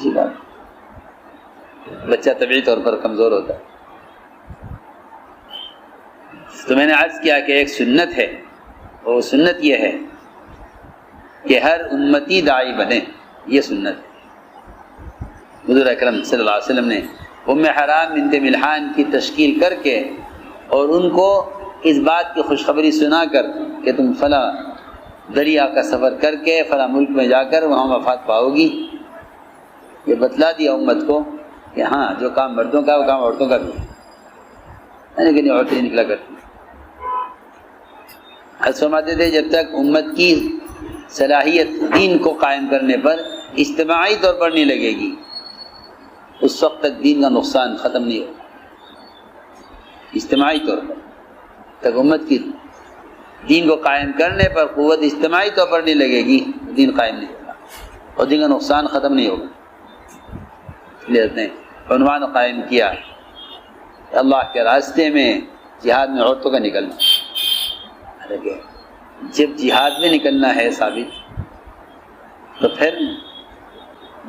اسی بات بچہ طبعی طور پر کمزور ہوتا ہے. تو میں نے عرض کیا کہ ایک سنت ہے، اور سنت یہ ہے کہ ہر امتی داعی بنے، یہ سنت ہے. حضور اکرم صلی اللہ علیہ وسلم نے ام حرام بنت ملحان کی تشکیل کر کے اور ان کو اس بات کی خوشخبری سنا کر کہ تم فلاں دریا کا سفر کر کے فلاں ملک میں جا کر وہاں وفات پاؤ گی، یہ بتلا دیا امت کو کہ ہاں جو کام مردوں کا وہ کام عورتوں کا بھی ہے، لیکن یہ عورتیں نکلا کرتی. حضرت فرماتے تھے جب تک امت کی صلاحیت دین کو قائم کرنے پر اجتماعی طور پر نہیں لگے گی، اس وقت تک دین کا نقصان ختم نہیں ہوگا. اجتماعی طور پر تک امت کی دین کو قائم کرنے پر قوت اجتماعی طور پر نہیں لگے گی، دین قائم نہیں ہوگا اور دین کا نقصان ختم نہیں ہوگا. نے عنوان قائم کیا اللہ کے راستے میں جہاد میں عورتوں کا نکلنا. جب جہاد میں نکلنا ہے ثابت، تو پھر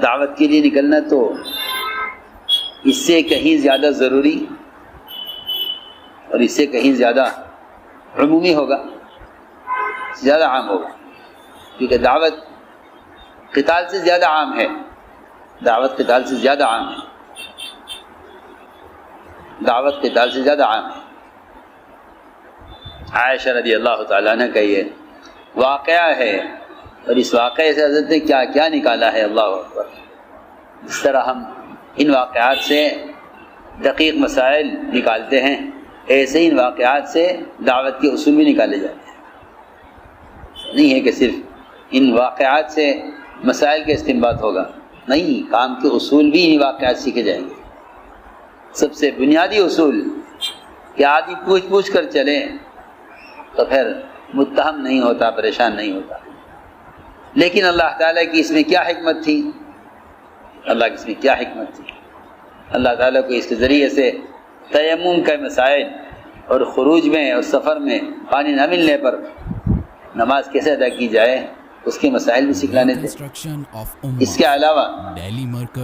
دعوت کے لیے نکلنا تو اس سے کہیں زیادہ ضروری اور اس سے کہیں زیادہ عمومی ہوگا، زیادہ عام ہوگا، کیونکہ دعوت قتال سے زیادہ عام ہے. دعوت قتال سے زیادہ عام ہے. دعوت قتال سے زیادہ عام ہے. عائشہ رضی اللہ تعالیٰ عنہ کا یہ واقعہ ہے، اور اس واقعے سے حضرت نے کیا کیا نکالا ہے، اللہ اکبر. جس طرح ہم ان واقعات سے دقیق مسائل نکالتے ہیں، ایسے ہی ان واقعات سے دعوت کے اصول بھی نکالے جاتے ہیں. نہیں ہے کہ صرف ان واقعات سے مسائل کا استنباط ہوگا، نہیں، کام کے اصول بھی ان واقعات سیکھے جائیں گے. سب سے بنیادی اصول کہ آدمی پوچھ پوچھ کر چلے تو پھر متہم نہیں ہوتا، پریشان نہیں ہوتا. لیکن اللہ تعالیٰ کی اس میں کیا حکمت تھی، اللہ کی اس میں کیا حکمت تھی. اللہ تعالیٰ کو اس کے ذریعے سے تیمم کا مسائل اور خروج میں اور سفر میں پانی نہ ملنے پر نماز کیسے ادا کی جائے اس کے مسائل بھی سکھلانے تھے. اس کے علاوہ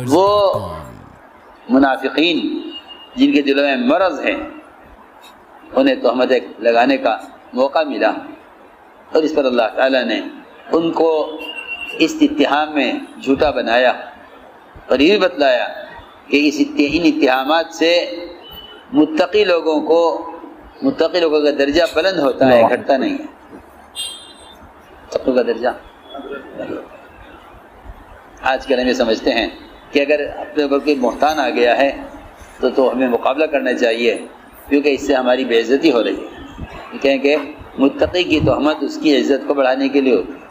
وہ منافقین جن کے دلوں میں مرض ہے انہیں تہمتیں لگانے کا موقع ملا، اور اس پر اللہ تعالیٰ نے ان کو اس اتہام میں جھوٹا بنایا اور یہ بھی بتلایا کہ ان اتہامات سے متقی لوگوں کا درجہ بلند ہوتا ہے، گھٹتا نہیں ہے. متقی کا درجہ آج کل ہم یہ سمجھتے ہیں کہ اگر اپنے اوپر کوئی بہتان آ گیا ہے تو ہمیں مقابلہ کرنا چاہیے، کیونکہ اس سے ہماری بے عزتی ہو رہی ہے. کہیں کہ متقی کی تہمت اس کی عزت کو بڑھانے کے لیے ہوتی ہے.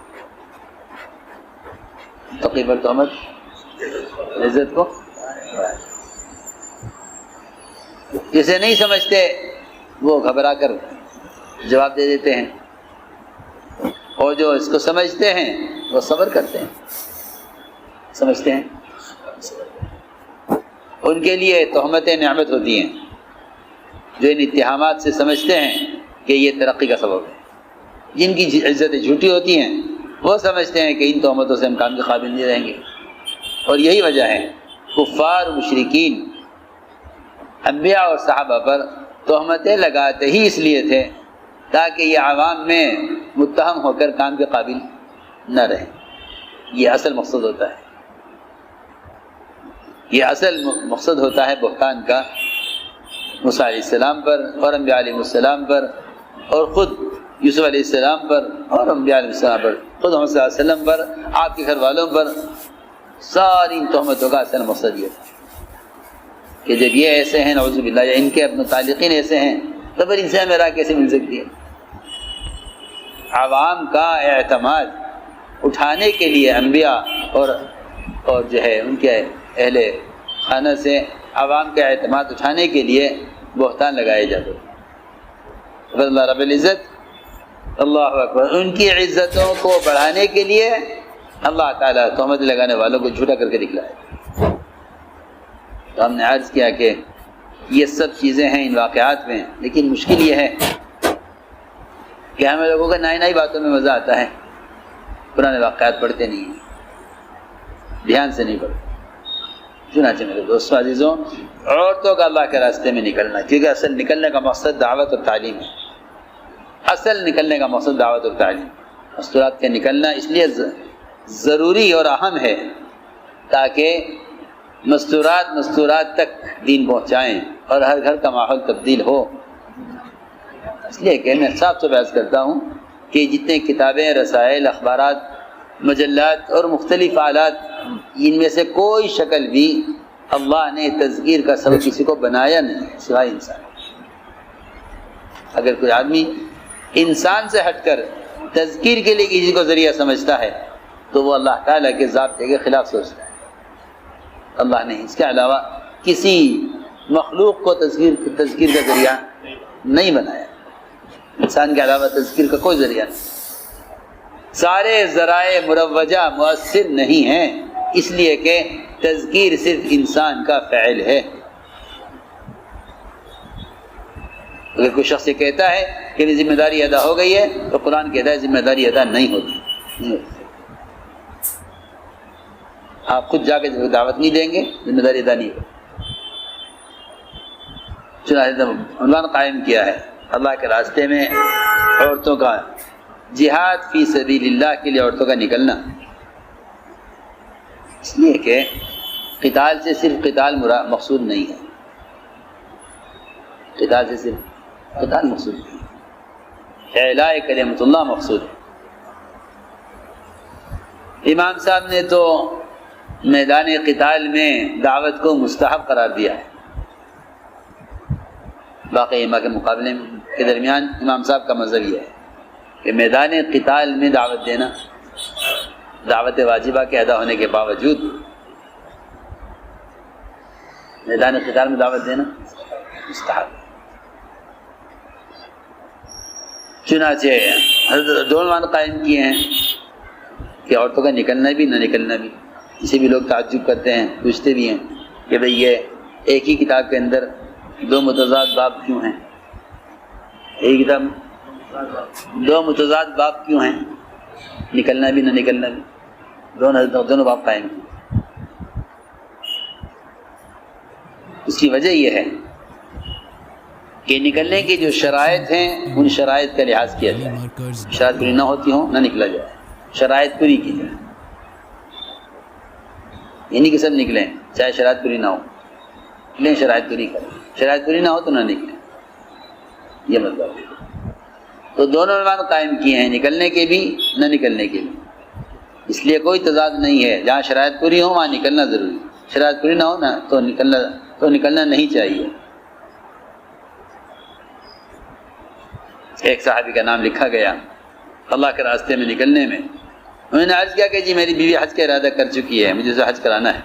متقی پر تہمت عزت کو، جسے نہیں سمجھتے وہ گھبرا کر جواب دے دیتے ہیں، اور جو اس کو سمجھتے ہیں وہ صبر کرتے ہیں. سمجھتے ہیں ان کے لیے تہمتیں نعمت ہوتی ہیں. جو ان اتہامات سے سمجھتے ہیں کہ یہ ترقی کا سبب ہے، جن کی عزتیں جھوٹی ہوتی ہیں وہ سمجھتے ہیں کہ ان تہمتوں سے ہم کام کے قابل نہیں رہیں گے. اور یہی وجہ ہے کفار مشرکین انبیاء اور صحابہ پر تہمتیں لگاتے ہی اس لیے تھے تاکہ یہ عوام میں متہم ہو کر کام کے قابل نہ رہیں. یہ اصل مقصد ہوتا ہے، یہ اصل مقصد ہوتا ہے بہتان کا. موسیٰ علیہ السلام پر اور انبیاء علیہ السلام پر اور خود یوسف علیہ السلام پر اور انبیاء علیہ السلام پر، خود محمد صلی اللہ علیہ وسلم پر، آپ کے گھر والوں پر، ساری تہمتوں کا اصل مقصد یہ تھا کہ جب یہ ایسے ہیں نعوذ باللہ، یا ان کے متعلقین ایسے ہیں تو پھر ان سے ہمیں راہ کیسے مل سکتی ہے. عوام کا اعتماد اٹھانے کے لیے انبیاء اور جو ہے ان کے اہل خانہ سے عوام کا اعتماد اٹھانے کے لیے بہتان لگائے جاتے ہیں. اللہ رب العزت، اللہ اکبر، ان کی عزتوں کو بڑھانے کے لیے اللہ تعالیٰ تہمت لگانے والوں کو جھوٹا کر کے دکھلایا. تو ہم نے عرض کیا کہ یہ سب چیزیں ہیں ان واقعات میں، لیکن مشکل یہ ہے کہ ہمیں لوگوں کا نئی نئی باتوں میں مزہ آتا ہے، پرانے واقعات پڑھتے نہیں ہیں، دھیان سے نہیں پڑھتے. چنانچہ میرے دوستوں عزیزوں، عورتوں کا اللہ کے راستے میں نکلنا، کیونکہ اصل نکلنے کا مقصد دعوت اور تعلیم ہے، اصل نکلنے کا مقصد دعوت اور تعلیم، مستورات کا نکلنا اس لیے ضروری اور اہم ہے تاکہ مستورات تک دین پہنچائیں اور ہر گھر کا ماحول تبدیل ہو۔ اس لیے کہ میں صاف سے بحث کرتا ہوں کہ جتنے کتابیں، رسائل، اخبارات، مجلات اور مختلف آلات، ان میں سے کوئی شکل بھی اللہ نے تذکیر کا سبب کسی کو بنایا نہیں سوائے انسان۔ اگر کوئی آدمی انسان سے ہٹ کر تذکیر کے لیے کسی کو ذریعہ سمجھتا ہے تو وہ اللہ تعالیٰ کے ضابطے کے خلاف سوچتا ہے۔ اللہ نے اس کے علاوہ کسی مخلوق کو تذکیر کا ذریعہ نہیں بنایا، انسان کے علاوہ تذکیر کا کوئی ذریعہ نہیں۔ سارے ذرائع مروجہ مؤثر نہیں ہیں، اس لیے کہ تذکیر صرف انسان کا فعل ہے۔ اگر کوئی شخص یہ کہتا ہے کہ میری ذمہ داری ادا ہو گئی ہے تو قرآن کہتا ہے ذمہ داری ادا نہیں ہوتی۔ آپ خود جا کے دعوت نہیں دیں گے، ذمہ داری ادا نہیں ہوگی۔ چنانچہ عنوان قائم کیا ہے اللہ کے راستے میں عورتوں کا جہاد فی سبیل اللہ کے لیے عورتوں کا نکلنا، اس لیے کہ قتال سے صرف قتال مقصود نہیں ہے، قتال سے صرف قتال مقصود نہیں ہے، اعلاء کلمۃ اللہ مقصود ہے۔ امام صاحب نے تو میدان قتال میں دعوت کو مستحب قرار دیا ہے، باقی ائمہ کے مقابلے کے درمیان امام صاحب کا مذہب یہ ہے کہ میدان قتال میں دعوت دینا، دعوت واجبہ کے ادا ہونے کے باوجود میدان قتال میں دعوت دینا مستحب۔ چنانچہ حضرت دو عنوان قائم کیے ہیں کہ عورتوں کا نکلنا بھی نہ نکلنا بھی، اسے بھی لوگ تعجب کرتے ہیں، پوچھتے بھی ہیں کہ بھئی یہ ایک ہی کتاب کے اندر دو متضاد باب کیوں ہیں، ایک کتاب دو متضاد باب کیوں ہیں، نکلنا بھی نہ نکلنا بھی، دونوں باب قائم ہیں۔ اس کی وجہ یہ ہے کہ نکلنے کی جو شرائط ہیں ان شرائط کا لحاظ کیا جائے، شرائط پوری نہ ہوتی ہوں نہ نکلا جائے، شرائط پوری کی جائے، یعنی کہ سب نکلیں چاہے شرائط پوری نہ ہو، نکلیں شرائط پوری کریں، شرائط پوری نہ ہو تو نہ نکلیں، یہ مطلب ہے۔ تو دونوں عنوان قائم کیے ہیں، نکلنے کے بھی نہ نکلنے کے بھی، اس لیے کوئی تضاد نہیں ہے، جہاں شرائط پوری ہو وہاں نکلنا ضروری، شرائط پوری نہ ہو نا تو نکلنا نہیں چاہیے۔ ایک صحابی کا نام لکھا گیا اللہ کے راستے میں نکلنے میں، انہوں نے عرض کیا کہ جی میری بیوی حج کا ارادہ کر چکی ہے، مجھے اسے حج کرانا ہے۔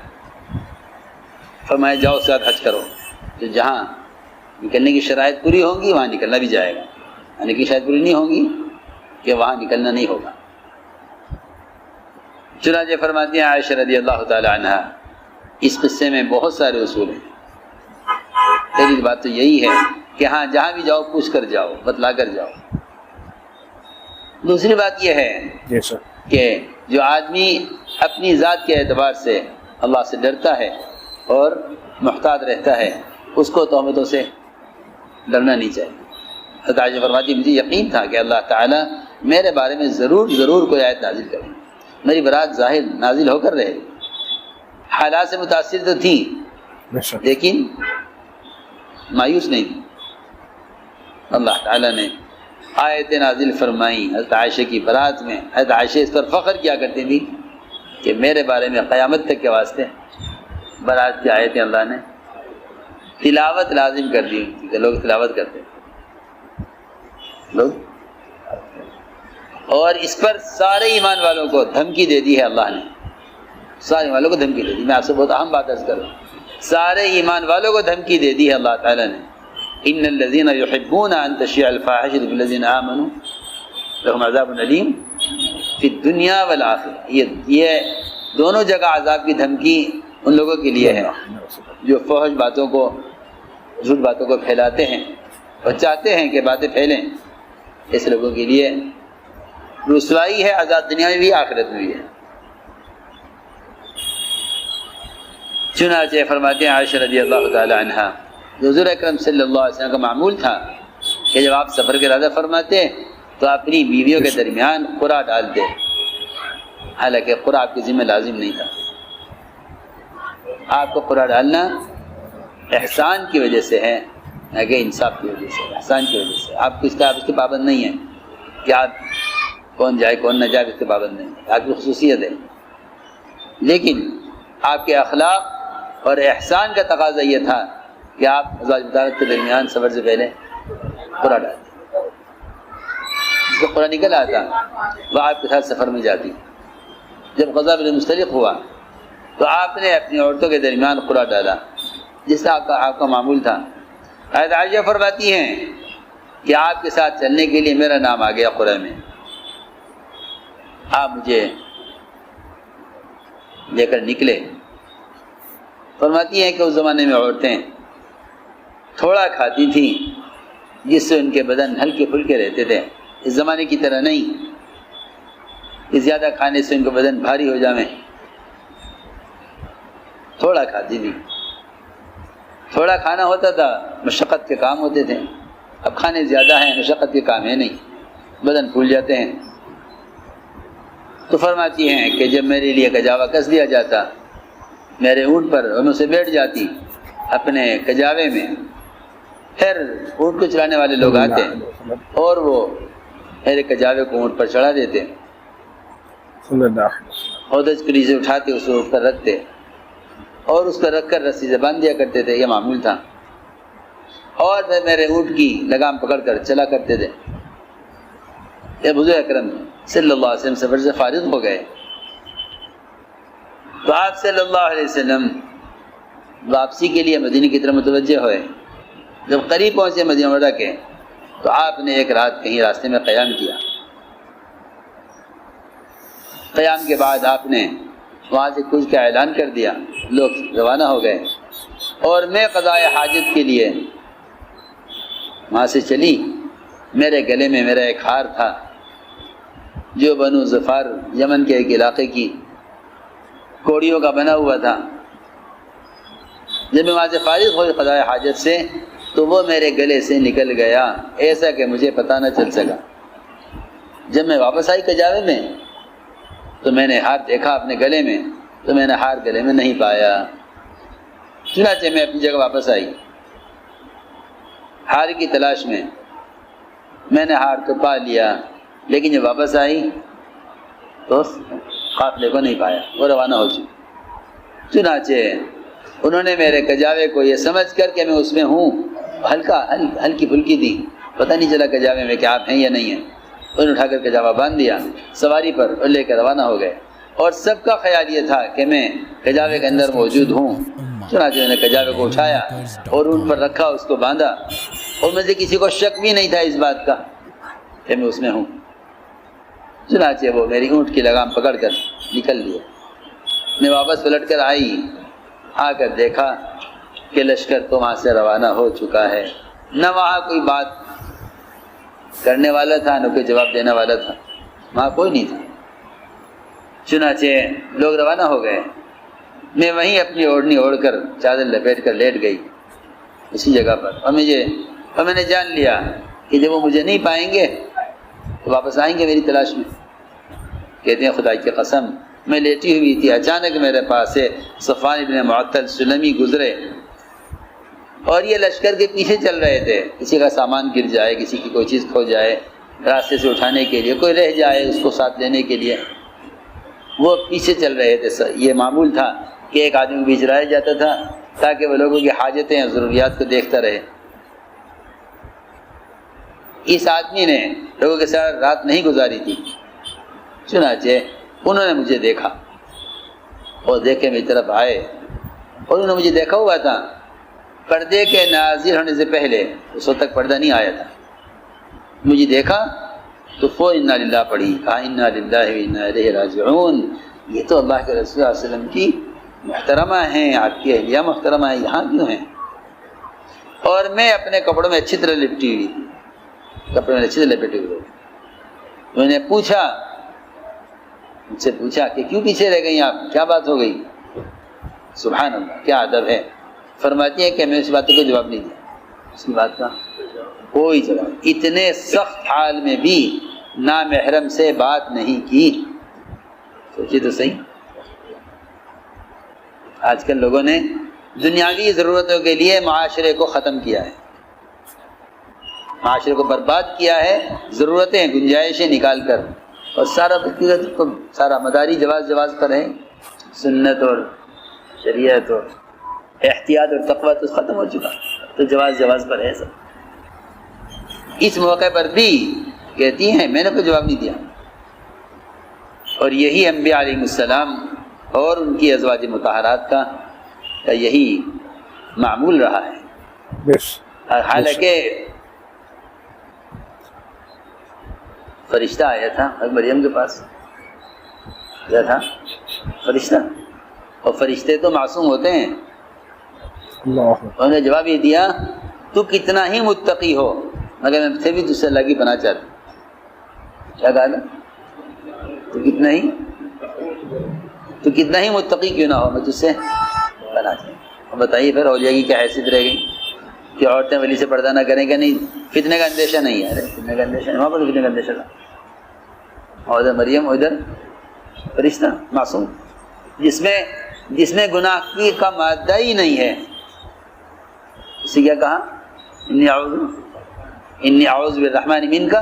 فرمایا جاؤ اس کے ساتھ حج کرو، تو جہاں نکلنے کی شرائط پوری ہوں گی وہاں نکلنا بھی جائے گا، یعنی کہ شرائط پوری نہیں ہوں گی کہ وہاں نکلنا نہیں ہوگا۔ چنانچہ فرماتی ہیں عائشہ رضی اللہ تعالی عنہا، اس قصے میں بہت سارے اصول ہیں۔ پہلی بات تو یہی ہے کہ ہاں جہاں بھی جاؤ پوچھ کر جاؤ، بتلا کر جاؤ۔ دوسری بات یہ ہے کہ جو آدمی اپنی ذات کے اعتبار سے اللہ سے ڈرتا ہے اور محتاط رہتا ہے، اس کو تہمتوں سے ڈرنا نہیں چاہیے۔ حضرت عائشہ فرماتی مجھے یقین تھا کہ اللہ تعالیٰ میرے بارے میں ضرور کوئی آیت نازل کرے، میری برات ظاہر نازل ہو کر رہے۔ حالات سے متاثر تو تھی لیکن مایوس نہیں تھی۔ اللہ تعالیٰ نے آیت نازل فرمائی حضرت عائشہ کی برات میں۔ حضرت عائشہ اس پر فخر کیا کرتی تھی کہ میرے بارے میں قیامت تک کے واسطے برات کی آیتیں اللہ نے تلاوت لازم کر دی کہ لوگ تلاوت کرتے لوگ، اور اس پر سارے ایمان والوں کو دھمکی دے دی ہے اللہ نے، سارے ایمان والوں کو دھمکی دے دی۔ میں آپ سے بہت اہم بات عرض کروں، سارے ایمان والوں کو دھمکی دے دی ہے اللہ تعالیٰ نے۔ ان الذين يحبون ان تشيع الفاحشة في الذين آمنوا لهم عذاب أليم في الدنيا والآخرة۔ یہ دونوں جگہ عذاب کی دھمکی ان لوگوں کے لیے ہے جو فحش باتوں کو، جھوٹ باتوں کو پھیلاتے ہیں اور چاہتے ہیں کہ باتیں پھیلیں، اس لوگوں کے لیے رسوائی ہے، عذاب دنیا میں بھی آخرت میں بھی ہے۔ چنانچہ فرماتے ہیں عائشہ رضی اللہ تعالی عنہا، حضور اکرم صلی اللہ علیہ وسلم کا معمول تھا کہ جب آپ سفر کا ارادہ فرماتے تو اپنی بیویوں کے درمیان قرعہ ڈالتے، حالانکہ قرعہ آپ کے ذمہ لازم نہیں تھا۔ آپ کو قرعہ ڈالنا احسان کی وجہ سے ہے، نہ کہ انصاف کی وجہ سے، احسان کی وجہ سے۔ آپ اس کے پابند نہیں ہیں کہ آپ کون جائے کون نہ جائے، اس کے پابند نہیں، آپ کی خصوصیت ہے، لیکن آپ کے اخلاق اور احسان کا تقاضا یہ تھا کہ آپ ازواج مطہرات کے درمیان سفر سے پہلے قرعہ ڈالتے، جس کا قرعہ نکل آتا وہ آپ کے ساتھ سفر میں جاتی۔ جب غزوہ بنی مصطلق ہوا تو آپ نے اپنی عورتوں کے درمیان قرعہ ڈالا، جس کا آپ کا معمول تھا۔ حضرت عائشہ فرماتی ہیں کہ آپ کے ساتھ چلنے کے لیے میرا نام آ گیا قرعہ میں، آپ مجھے لے کر نکلے۔ فرماتی ہیں کہ اس زمانے میں عورتیں تھوڑا کھاتی تھیں جس سے ان کے بدن ہلکے پھلکے رہتے تھے، اس زمانے کی طرح نہیں کہ زیادہ کھانے سے ان کا بدن بھاری ہو جائے۔ تھوڑا کھاتی تھی، تھوڑا کھانا ہوتا تھا، مشقت کے کام ہوتے تھے۔ اب کھانے زیادہ ہیں، مشقت کے کام ہے نہیں، بدن پھول جاتے ہیں۔ تو فرماتی ہیں کہ جب میرے لیے کجاوا کس دیا جاتا میرے اونٹ پر، اور میں اسے بیٹھ جاتی اپنے کجاوے میں، پھر اونٹ کو چلانے والے لوگ آتے اور وہ میرے کجاوے کو اونٹ پر چڑھا دیتے، ہودج کے نیچے اٹھاتے، اسے اونٹ پر رکھتے اور اس پر رکھ کر رسی سے باندھ دیا کرتے تھے، یہ معمول تھا۔ اور پھر میرے اونٹ کی لگام پکڑ کر چلا کرتے تھے۔ جب حضور اکرم صلی اللہ علیہ وسلم سفر سے فارغ ہو گئے تو آپ صلی اللہ علیہ وسلم واپسی کے لیے مدینہ کی طرف متوجہ ہوئے۔ جب قریب پہنچے مدینہ منورہ کے تو آپ نے ایک رات کہیں راستے میں قیام کیا۔ قیام کے بعد آپ نے وہاں سے کچھ کا اعلان کر دیا، لوگ روانہ ہو گئے اور میں قضائے حاجت کے لیے وہاں سے چلی۔ میرے گلے میں میرا ایک ہار تھا جو بنو ظفار یمن کے ایک علاقے کی کوڑیوں کا بنا ہوا تھا۔ جب میں وہاں سے فارغ ہوئی قضائے حاجت سے تو وہ میرے گلے سے نکل گیا، ایسا کہ مجھے پتہ نہ چل سکا۔ جب میں واپس آئی کجاوے میں تو میں نے ہار دیکھا اپنے گلے میں، تو میں نے ہار گلے میں نہیں پایا۔ چنانچہ میں اپنی جگہ واپس آئی ہار کی تلاش میں نے ہار تو پا لیا، لیکن جب واپس آئی تو قافلے کو نہیں پایا، وہ روانہ ہو چکی۔ چنانچہ انہوں نے میرے کجاوے کو یہ سمجھ کر کہ میں اس میں ہوں، ہلکی پھلکی تھی، پتہ نہیں چلا کجاوے میں کہ آپ ہیں یا نہیں ہیں، انہوں نے اٹھا کر کجاوا باندھ دیا سواری پر اور لے کر روانہ ہو گئے۔ اور سب کا خیال یہ تھا کہ میں کجاوے کے اندر موجود ہوں۔ چنانچہ میں نے کجاوے کو اٹھایا اور اون پر رکھا، اس کو باندھا، اور مجھے کسی کو شک بھی نہیں تھا اس بات کا کہ میں اس میں ہوں۔ چنانچہ وہ میری اونٹ کی لگام پکڑ کر نکل لیے۔ میں واپس پلٹ کر آئی، آ کر دیکھا کہ لشکر تو وہاں سے روانہ ہو چکا ہے، نہ وہاں کوئی بات کرنے والا تھا نہ کوئی جواب دینے والا تھا، وہاں کوئی نہیں تھا۔ چنانچہ لوگ روانہ ہو گئے، میں وہیں اپنی اوڑھنی اوڑھ کر چادر لپیٹ کر لیٹ گئی اسی جگہ پر، اور میں نے جان لیا کہ جب وہ مجھے نہیں پائیں گے تو واپس آئیں گے میری تلاش میں۔ کہتے ہیں خدا کی قسم میں لیٹی ہوئی تھی، اچانک میرے پاس سے صفوان بن معطل سلمی گزرے اور یہ لشکر کے پیچھے چل رہے تھے، کسی کا سامان گر جائے، کسی کی کوئی چیز کھو جائے، راستے سے اٹھانے کے لیے کوئی رہ جائے اس کو ساتھ لینے کے لیے وہ پیچھے چل رہے تھے۔ یہ معمول تھا کہ ایک آدمی کو بیچ رہا جاتا تھا تاکہ وہ لوگوں کی حاجتیں اور ضروریات کو دیکھتا رہے۔ اس آدمی نے لوگوں کے ساتھ رات نہیں گزاری تھی، چنانچہ انہوں نے مجھے دیکھا اور دیکھ کے میری طرف آئے، اور انہوں نے مجھے دیکھا ہوا تھا پردے کے نازل ہونے سے پہلے، اس وقت تک پردہ نہیں آیا تھا۔ مجھے دیکھا تو فوراً انا للہ پڑھی، کہا انا للہ و انا الیہ راجعون، یہ تو اللہ کے رسول صلی اللہ علیہ وسلم کی محترمہ ہیں، آپ کی اہلیہ محترمہ ہیں، یہاں کیوں ہیں؟ اور میں اپنے کپڑوں میں اچھی طرح لپٹی ہوئی تھی، کپڑے میں اچھی طرح لپٹے ہوئے۔ میں نے مجھ سے پوچھا کہ کیوں پیچھے رہ گئی آپ، کیا بات ہو گئی؟ سبحان اللہ، کیا ادب ہے. فرماتی ہے کہ میں اس بات کو جواب نہیں دیا، اس کی بات کا کوئی جواب. اتنے سخت حال میں بھی نامحرم سے بات نہیں کی. سوچیے تو صحیح، آج کل لوگوں نے دنیاوی ضرورتوں کے لیے معاشرے کو ختم کیا ہے، معاشرے کو برباد کیا ہے، ضرورتیں گنجائشیں نکال کر، اور سارا مداری جواز پر ہے. سنت اور شریعت اور احتیاط اور تقویٰ تو ختم ہو چکا، تو جواز پر ہے سب. اس موقع پر بھی کہتی ہیں میں نے کوئی جواب نہیں دیا. اور یہی انبیاء علیہ السلام اور ان کی ازواج مطہرات کا یہی معمول رہا ہے. حالانکہ فرشتہ آیا تھا مریم کے پاس، کیا تھا فرشتہ، اور فرشتے تو معصوم ہوتے ہیں. انہوں نے جواب یہ دیا تو کتنا ہی متقی ہو مگر میں سے بھی تجھ سے اللہ کی پناہ چاہتا ہوں. کیا کہا نا؟ تو کتنا ہی متقی کیوں نہ ہو میں تجھ سے پناہ چاہتا ہوں. بتائیے پھر ہو جائے گی کیا حیثیت رہے گی کہ عورتیں ولی سے پردہ نہ کریں کہ نہیں؟ فتنے کا اندیشہ نہیں ہے. ارے فتنے کا اندیشہ نہیں، وہاں پر فتنے کا اندیشہ تھا. اور ادھر مریم، ادھر فرشتہ معصوم، جس میں گناہ کی کا مادہ ہی نہیں ہے. اسے کیا کہا؟ انی اعوذ بالرحمن منک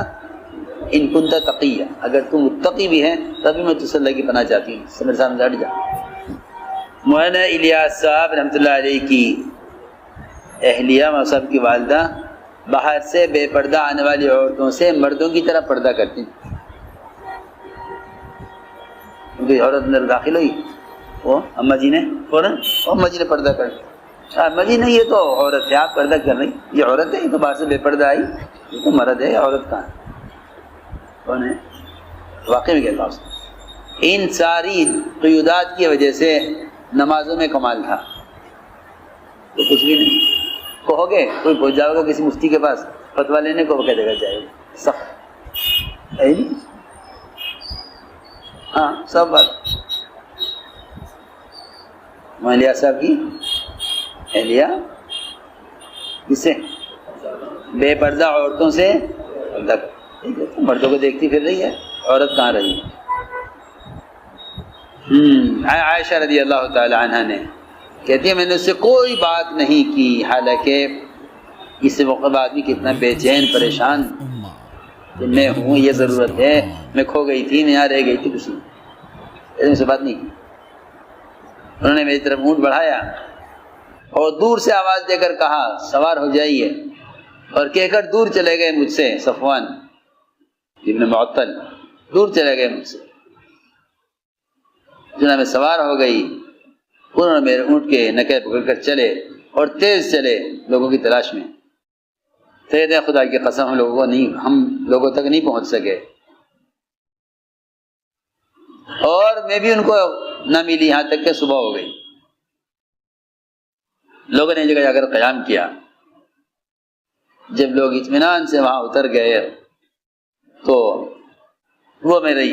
ان کنت تقیہ، اگر تم متقی بھی ہے تبھی میں تجھ سے اللہ کی پناہ چاہتی ہوں. میرے سامنے ہٹ جا. مولانا الیاس صاحب رحمۃ اللہ علیہ کی اہلیہ صاحب کی والدہ باہر سے بے پردہ آنے والی عورتوں سے مردوں کی طرح پردہ کرتی. کیونکہ عورت اندر داخل ہوئی، وہ اماں جی نے فوراً اماں جی نے پردہ کر دیا. اماں جی نہیں، یہ تو عورت ہے، آپ پردہ کر رہی، یہ عورت ہے، یہ تو باہر سے بے پردہ آئی، یہ تو مرد ہے، عورت کہاں ہے؟ کون ہے؟ واقعی میں کہتا ہوں ان ساری قیودات کی وجہ سے نمازوں میں کمال تھا. تو کچھ بھی نہیں کہو گے، کوئی پہنچ جاؤ گا کسی مفتی کے پاس فتویٰ لینے کو، وہ کہہ دے گا جائے گا سخت ہے نہیں. ہاں سب بات مالیہ صاحب کی اہلیہ کس سے؟ بے پردہ عورتوں سے پردہ، مردوں کو دیکھتی پھر رہی ہے، عورت کہاں رہی. عائشہ رضی اللہ تعالی عنہ نے کہتی ہے میں نے اس سے کوئی بات نہیں کی، حالانکہ اس موقع پر آدمی کتنا بے چین پریشان کہ میں ہوں، یہ ضرورت ہے، میں کھو گئی تھی، میں یہاں رہ گئی تھی، کچھ نہیں، سے بات نہیں کی. انہوں نے میری طرف اونٹ بڑھایا اور دور سے آواز دے کر کہا سوار ہو جائیے، اور کہہ کر دور چلے گئے مجھ سے. صفوان ابن معطل دور چلے گئے مجھ سے. جناب میں سوار ہو گئی، انہوں نے میرے اونٹ کے نکے پکڑ کر چلے اور تیز چلے لوگوں کی تلاش میں. تیرے خدا کی قسم ہم لوگوں تک نہیں پہنچ سکے، اور میں بھی ان کو نہ ملی، یہاں تک کہ صبح ہو گئی. لوگوں نے جگہ جا کر قیام کیا. جب لوگ اطمینان سے وہاں اتر گئے تو وہ میرے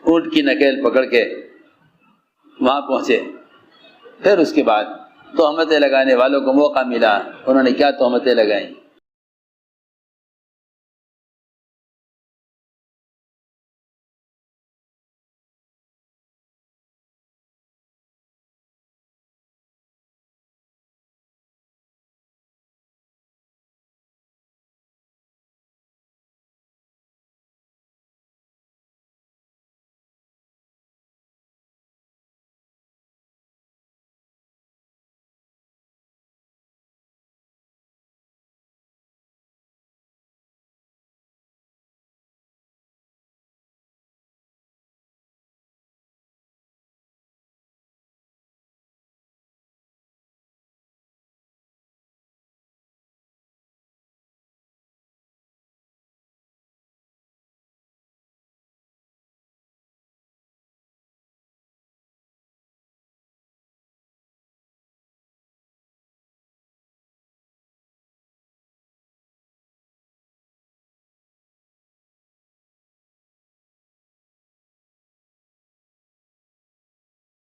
اونٹ کی نکیل پکڑ کے وہاں پہنچے. پھر اس کے بعد تہمتیں لگانے والوں کو موقع ملا. انہوں نے کیا تہمتیں لگائیں؟